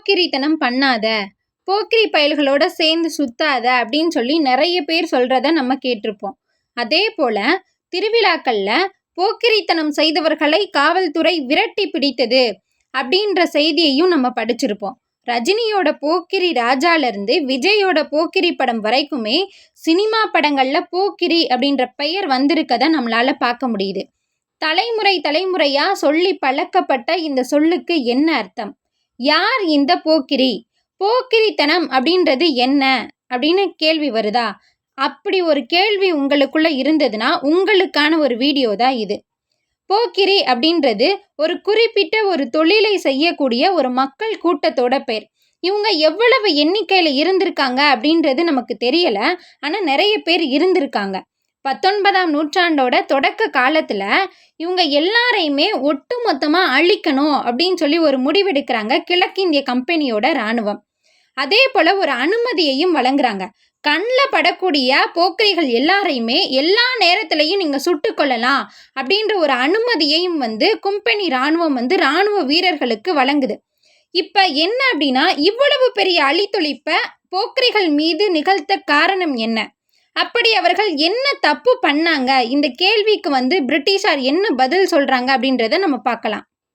போக்கிரித்தனம் பண்ணாத, போக்கிரி பயல்களோட சேர்ந்து சுத்தாத அப்படின்னு சொல்லி நிறைய பேர் சொல்றத நம்ம கேட்டிருப்போம். அதே போல திருவிழாக்கள்ல போக்கிரித்தனம் செய்தவர்களை காவல்துறை விரட்டி பிடித்தது அப்படின்ற செய்தியையும் நம்ம படிச்சிருப்போம். ரஜினியோட போக்கிரி ராஜால இருந்து விஜயோட போக்கிரி படம் வரைக்குமே சினிமா படங்கள்ல போக்கிரி அப்படின்ற பெயர் வந்திருக்கதை நம்மளால பார்க்க முடியுது. தலைமுறை தலைமுறையா சொல்லி பழக்கப்பட்ட இந்த சொல்லுக்கு என்ன அர்த்தம்? யார் இந்த போக்கிரி? போக்கிரித்தனம் அப்படின்றது என்ன அப்படின்னு கேள்வி வருதா? அப்படி ஒரு கேள்வி உங்களுக்குள்ள இருந்ததுன்னா உங்களுக்கான ஒரு வீடியோ தான் இது. போக்கிரி அப்படின்றது ஒரு குறிப்பிட்ட ஒரு தொழிலை செய்யக்கூடிய ஒரு மக்கள் கூட்டத்தோட பேர். இவங்க எவ்வளவு எண்ணிக்கையில இருந்திருக்காங்க அப்படின்றது நமக்கு தெரியல. ஆனா நிறைய பேர் இருந்திருக்காங்க. 19ஆம் நூற்றாண்டோட தொடக்க காலத்துல இவங்க எல்லாரையுமே ஒட்டு மொத்தமா அழிக்கணும் அப்படின்னு சொல்லி ஒரு முடிவெடுக்கிறாங்க கிழக்கிந்திய கம்பெனியோட இராணுவம். அதே போல ஒரு அனுமதியையும் வழங்குறாங்க. கண்ணில் படக்கூடிய போக்கிரிகள் எல்லாரையுமே எல்லா நேரத்திலையும் நீங்க சுட்டு கொள்ளலாம் அப்படின்ற ஒரு அனுமதியையும் கும்பெனி இராணுவம் இராணுவ வீரர்களுக்கு வழங்குது. இப்ப என்ன அப்படின்னா, இவ்வளவு பெரிய அழித்தொழிப்ப போக்கிரிகள் மீது நிகழ்த்த காரணம் என்ன? அப்படி அவர்கள் என்ன தப்பு பண்ணாங்க? இந்த கேள்விக்கு பிரிட்டிஷார் என்ன பதில் சொல்றாங்க அப்படின்றத நம்ம பார்க்கலாம்.